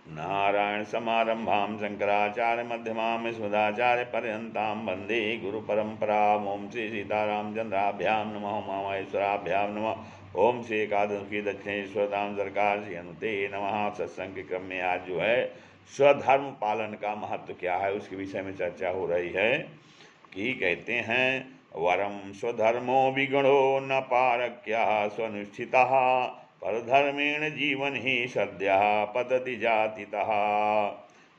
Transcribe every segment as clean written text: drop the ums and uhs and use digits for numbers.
नारायण समारंभां शंकराचार्य मध्यमां अस्मदाचार्य पर्यन्तां वन्दे गुरु परंपराम्। ओम श्री सीतारामचंद्राभ्यां नमः। उमामहेश्वराभ्यां नमः। ओम श्री एकादशी दक्षिणेश्वर धाम सरकार श्री हनुते नमः। सत्संग के क्रम में आज जो है स्वधर्म पालन का महत्व क्या है उसके विषय में चर्चा हो रही है। कि कहते हैं वरम स्वधर्मो विगुणो न पारक्या स्वनुष्ठितः परधर्मेण जीवन ही सद्य पतति जातितः।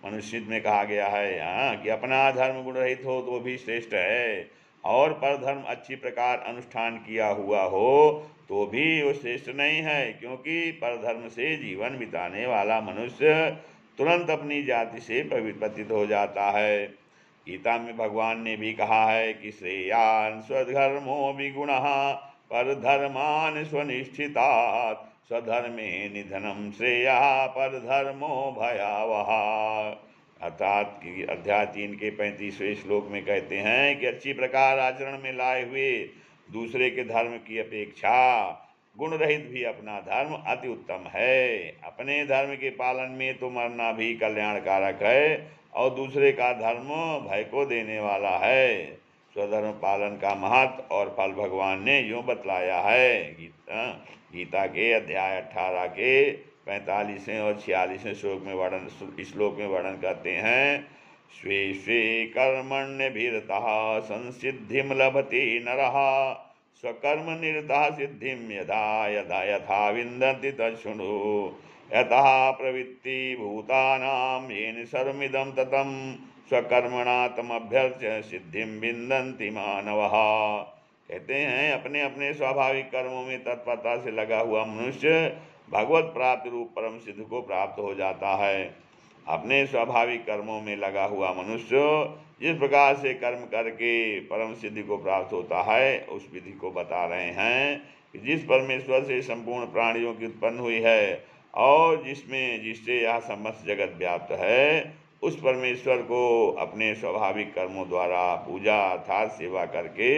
मनुष्य में कहा गया है कि अपना धर्म गुण रहित हो तो भी श्रेष्ठ है, और परधर्म अच्छी प्रकार अनुष्ठान किया हुआ हो तो भी वो श्रेष्ठ नहीं है, क्योंकि परधर्म से जीवन बिताने वाला मनुष्य तुरंत अपनी जाति से पतित हो जाता है। गीता में भगवान ने भी कहा है कि श्रेयान् स्वधर्मो विगुणः परधर्मान् स्वनिष्ठितात् स्वधर्मे निधनम श्रेया परधर्मो भयावह। अर्थात कि अध्याय 3 के 35वें श्लोक में कहते हैं कि अच्छी प्रकार आचरण में लाए हुए दूसरे के धर्म की अपेक्षा गुण रहित भी अपना धर्म अति उत्तम है। अपने धर्म के पालन में तो मरना भी कल्याणकारक है, और दूसरे का धर्म भय को देने वाला है। स्वधर्म पालन का महत्व और फल भगवान ने यूँ बतलाया है। गीता के अध्याय 18 के 45वें और 46वें श्लोक में वर्णन करते हैं। स्वे स्वे कर्मण्यभिरतः संसिद्धिं लभते नरः स्वकर्म निरतः सिद्धिं यथा यथा यथा विन्दन्ति तच्छृणु यतः प्रवृत्ति भूतानां येन सर्वमिदं ततं स्वकर्मणा तमभ्यर्च्य सिद्धिं विन्दन्ति मानवः। कहते हैं अपने अपने स्वाभाविक कर्मों में तत्परता से लगा हुआ मनुष्य भगवत प्राप्ति रूप परम सिद्ध को प्राप्त हो जाता है। अपने स्वाभाविक कर्मों में लगा हुआ मनुष्य जिस प्रकार से कर्म करके परम सिद्धि को प्राप्त होता है उस विधि को बता रहे हैं कि जिस परमेश्वर से संपूर्ण प्राणियों की उत्पन्न हुई है और जिससे यह समस्त जगत व्याप्त है, उस परमेश्वर को अपने स्वाभाविक कर्मों द्वारा पूजा अर्थात सेवा करके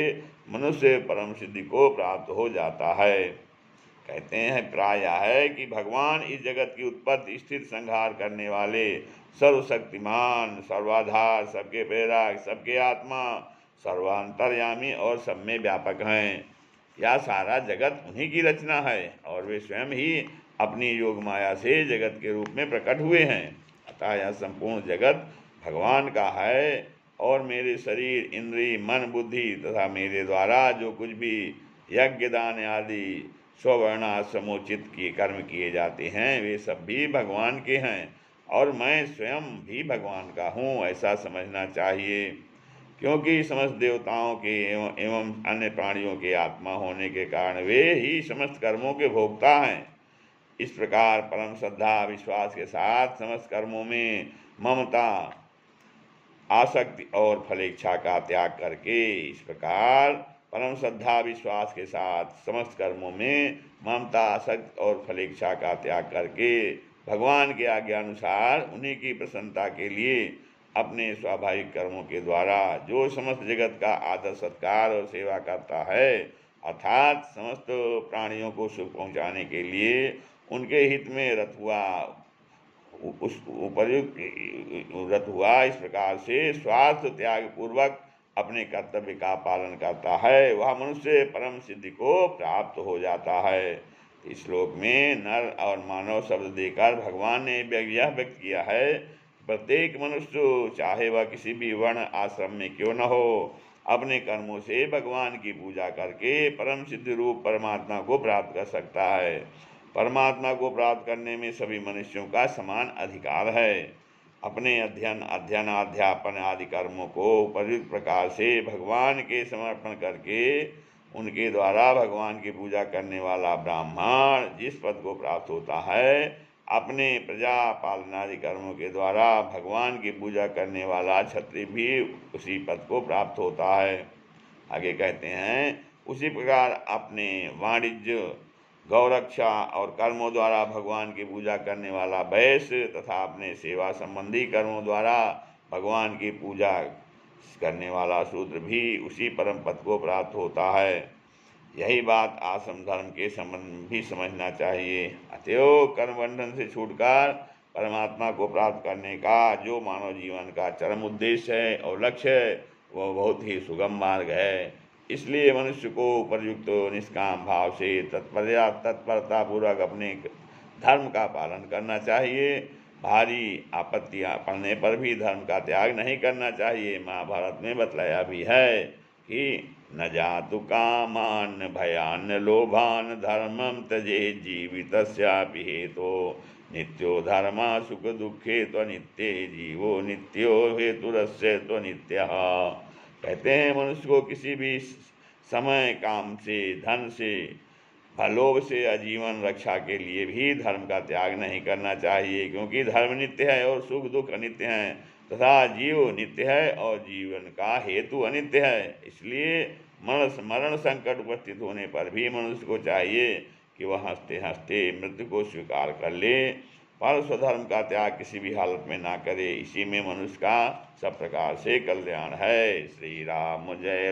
मनुष्य परम सिद्धि को प्राप्त हो जाता है। कहते हैं प्राय है कि भगवान इस जगत की उत्पत्ति स्थिर संहार करने वाले सर्वशक्तिमान सर्वाधार सबके प्रेरक सबके आत्मा सर्वांतर्यामी और सब में व्यापक हैं। यह सारा जगत उन्हीं की रचना है और वे स्वयं ही अपनी योग माया से जगत के रूप में प्रकट हुए हैं। अतः यह संपूर्ण जगत भगवान का है, और मेरे शरीर इंद्रिय मन बुद्धि तथा मेरे द्वारा जो कुछ भी यज्ञ दान आदि स्ववर्णाश्रमोचित किए कर्म किए जाते हैं वे सब भी भगवान के हैं, और मैं स्वयं भी भगवान का हूँ ऐसा समझना चाहिए। क्योंकि समस्त देवताओं के एवं अन्य प्राणियों के आत्मा होने के कारण वे ही समस्त कर्मों के भोक्ता हैं। इस प्रकार परम श्रद्धा विश्वास के साथ समस्त कर्मों में ममता आसक्ति और फलेच्छा का त्याग करके इस प्रकार परम श्रद्धा विश्वास के साथ समस्त कर्मों में ममता आसक्ति और फलेच्छा का त्याग करके भगवान के आज्ञा अनुसार उन्हीं की प्रसन्नता के लिए अपने स्वाभाविक कर्मों के द्वारा जो समस्त जगत का आदर सत्कार और सेवा करता है अर्थात समस्त प्राणियों को सुख पहुँचाने के लिए उनके हित में रत हुआ इस प्रकार से स्वार्थ त्याग पूर्वक अपने कर्तव्य का पालन करता है, वह मनुष्य परम सिद्धि को प्राप्त हो जाता है। इस श्लोक में नर और मानव शब्द देकर भगवान ने यह व्यक्त किया है प्रत्येक मनुष्य चाहे वह किसी भी वर्ण आश्रम में क्यों न हो अपने कर्मों से भगवान की पूजा करके परम सिद्धि रूप परमात्मा को प्राप्त कर सकता है। परमात्मा को प्राप्त करने में सभी मनुष्यों का समान अधिकार है। अपने अध्यापन आदि कर्मों को उपयुक्त प्रकार से भगवान के समर्पण करके उनके द्वारा भगवान की पूजा करने वाला ब्राह्मण जिस पद को प्राप्त होता है, अपने प्रजा पालनादि कर्मों के द्वारा भगवान की पूजा करने वाला क्षत्रिय भी उसी पद को प्राप्त होता है। आगे कहते हैं उसी प्रकार अपने वाणिज्य गौरक्षा और कर्मों द्वारा भगवान की पूजा करने वाला वैश्य तथा अपने सेवा संबंधी कर्मों द्वारा भगवान की पूजा करने वाला शूद्र भी उसी परम पद को प्राप्त होता है। यही बात आश्रम धर्म के संबंध भी समझना चाहिए। अतएव कर्म बंधन से छूटकर परमात्मा को प्राप्त करने का जो मानव जीवन का चरम उद्देश्य है और लक्ष्य है, वह बहुत ही सुगम मार्ग है। इसलिए मनुष्य को उपयुक्त निष्काम भाव से तत्परता पूर्वक अपने धर्म का पालन करना चाहिए। भारी आपत्तियाँ पड़ने पर भी धर्म का त्याग नहीं करना चाहिए। महाभारत में बतलाया भी है कि न जातु कामान भयान लोभान धर्मम त्यजे जीवितस्यापि हेतो नित्यो धर्मा सुख दुखे त्वनित्ये जीवो नित्यो हेतुरस्य त्वनित्यः। कहते हैं मनुष्य को किसी भी समय काम से, धन से, लोभ से आजीवन रक्षा के लिए भी धर्म का त्याग नहीं करना चाहिए, क्योंकि धर्म नित्य है और सुख दुख अनित्य हैं तथा जीव नित्य है और जीवन का हेतु अनित्य है। इसलिए मरण संकट उपस्थित होने पर भी मनुष्य को चाहिए कि वह हंसते हंसते मृत्यु को स्वीकार कर ले, पर स्वधर्म का त्याग किसी भी हालत में ना करे। इसी में मनुष्य का सब प्रकार से कल्याण है। श्री राम जय